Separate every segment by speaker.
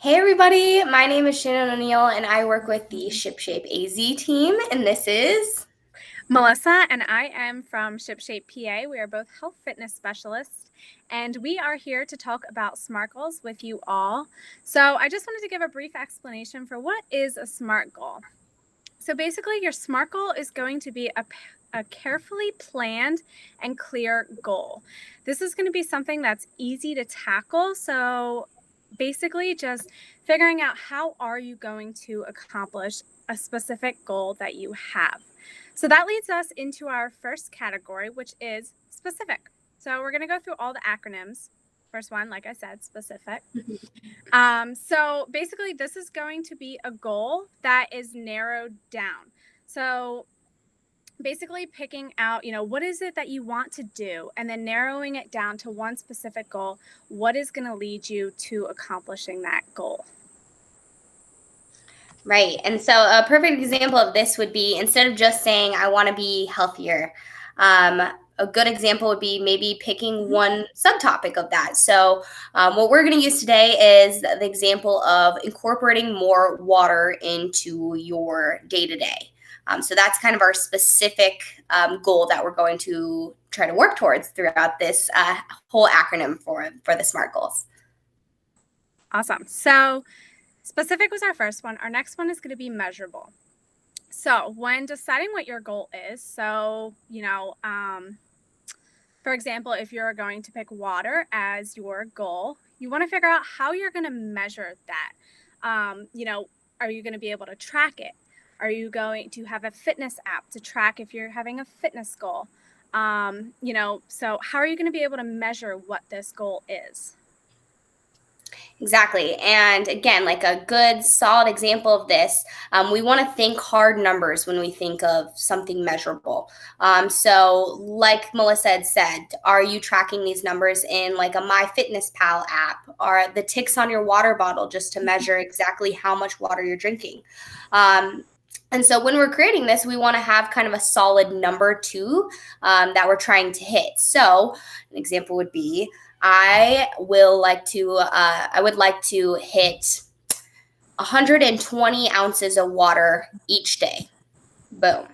Speaker 1: Hey everybody, my name is Shannon and I work with the ShipShape AZ team, and this is
Speaker 2: Melissa and I am from ShipShape PA. We are both health fitness specialists, and we are here to talk about SMART goals with you all. So I just wanted to give a brief explanation for what is a SMART goal. So basically, your SMART goal is going to be a carefully planned and clear goal. This is going to be something that's easy to tackle. So basically, just figuring out how are you going to accomplish a specific goal that you have. So that leads us into our first category, which is specific. So we're going to go through all the acronyms. First one, like I said, specific. So basically, this is going to be a goal that is narrowed down. So basically picking out, what is it that you want to do, and then narrowing it down to one specific goal. What is going to lead you to accomplishing that goal?
Speaker 1: right. And so a perfect example of this would be instead of just saying, I want to be healthier, a good example would be maybe picking one subtopic of that. So, what we're going to use today is the example of incorporating more water into your day to day. So, that's kind of our specific goal that we're going to try to work towards throughout this whole acronym for the SMART goals.
Speaker 2: Awesome. So specific was our first one. Our next one is going to be measurable. So when deciding what your goal is, for example, if you're going to pick water as your goal, you want to figure out how you're going to measure that. Are you going to be able to track it? Are you going to have a fitness app to track if you're having a fitness goal? So how are you going to be able to measure what this goal is?
Speaker 1: Exactly. And again, like a good solid example of this, we want to think hard numbers when we think of something measurable. So, like Melissa had said, are you tracking these numbers in like a MyFitnessPal app? Are the ticks on your water bottle just to measure exactly how much water you're drinking? And so when we're creating this, we want to have kind of a solid number too that we're trying to hit. So an example would be I would like to hit 120 ounces of water each day. Boom.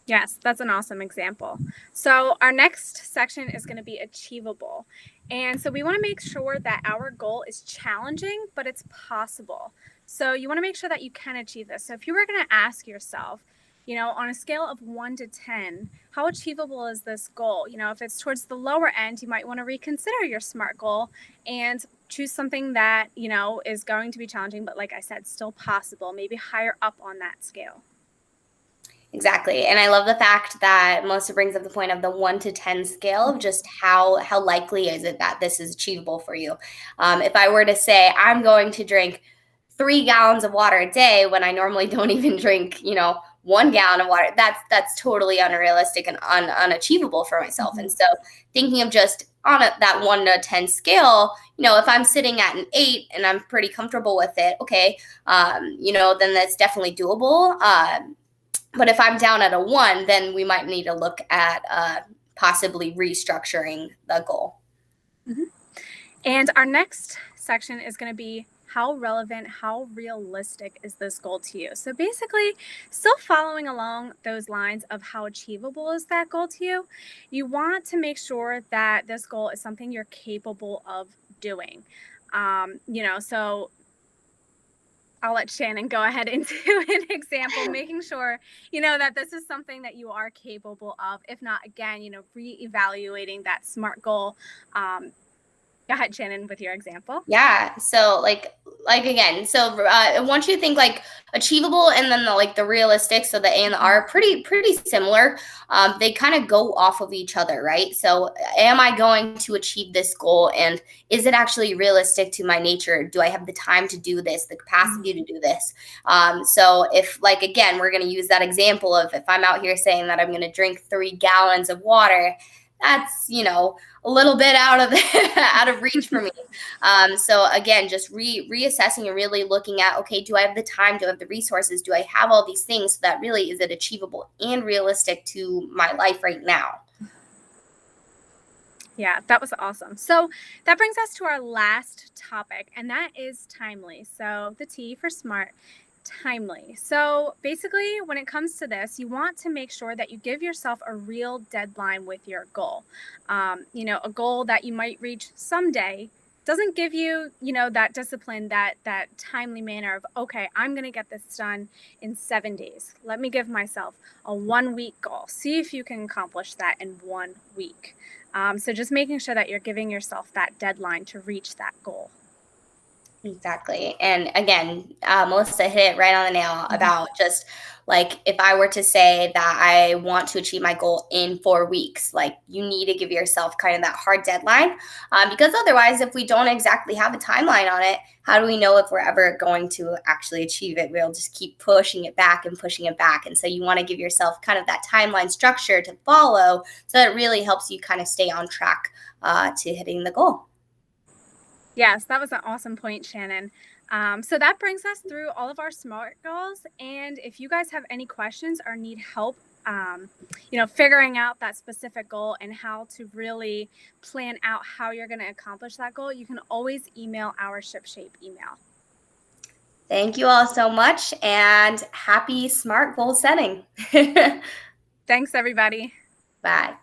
Speaker 2: Yes, that's an awesome example. So our next section is going to be achievable. And so we want to make sure that our goal is challenging, but it's possible. So you want to make sure that you can achieve this. So if you were going to ask yourself, on a scale of 1 to 10, how achievable is this goal? If it's towards the lower end, you might want to reconsider your SMART goal and choose something that, is going to be challenging, but like I said, still possible, maybe higher up on that scale.
Speaker 1: Exactly. And I love the fact that Melissa brings up the point of the 1 to 10 scale of just how likely is it that this is achievable for you. If I were to say I'm going to drink 3 gallons of water a day when I normally don't even drink, 1 gallon of water, that's totally unrealistic and unachievable for myself. And so thinking of just on that 1 to 10 scale, if I'm sitting at an 8 and I'm pretty comfortable with it, okay, then that's definitely doable. But if I'm down at a 1, then we might need to look at possibly restructuring the goal.
Speaker 2: Mm-hmm. And our next section is going to be how relevant, how realistic is this goal to you? So basically, still following along those lines of how achievable is that goal to you, you want to make sure that this goal is something you're capable of doing. So I'll let Shannon go ahead into an example, making sure, that this is something that you are capable of. If not, again, reevaluating that SMART goal. Go ahead, Shannon, with your example.
Speaker 1: Yeah. So like again, so I want you to think like achievable and then the realistic. So the A and the R are pretty similar. They kind of go off of each other, right? So am I going to achieve this goal, and is it actually realistic to my nature? Do I have the time to do this, the capacity to do this? So if like again, we're going to use that example of if I'm out here saying that I'm going to drink 3 gallons of water, that's a little bit out of out of reach for me. So again, just reassessing and really looking at, okay, do I have the time? Do I have the resources? Do I have all these things? So that really is it achievable and realistic to my life right now?
Speaker 2: Yeah, that was awesome. So that brings us to our last topic, and that is timely. So the T for smart, timely. So basically, when it comes to this, you want to make sure that you give yourself a real deadline with your goal. A goal that you might reach someday doesn't give you, that discipline, that timely manner of, okay, I'm going to get this done in 7 days. Let me give myself a 1 week goal. See if you can accomplish that in 1 week. So just making sure that you're giving yourself that deadline to reach that goal.
Speaker 1: Exactly. And again, Melissa hit it right on the nail
Speaker 2: Mhm.
Speaker 1: about just like if I were to say that I want to achieve my goal in 4 weeks, like you need to give yourself kind of that hard deadline. Because otherwise, if we don't exactly have a timeline on it, how do we know if we're ever going to actually achieve it? We'll just keep pushing it back and pushing it back. And so you want to give yourself kind of that timeline structure to follow so that it really helps you kind of stay on track to hitting the goal.
Speaker 2: Yes, that was an awesome point, Shannon. So that brings us through all of our SMART goals. And if you guys have any questions or need help, figuring out that specific goal and how to really plan out how you're going to accomplish that goal, you can always email our ShipShape email.
Speaker 1: Thank you all so much and happy smart goal setting.
Speaker 2: Thanks, everybody.
Speaker 1: Bye.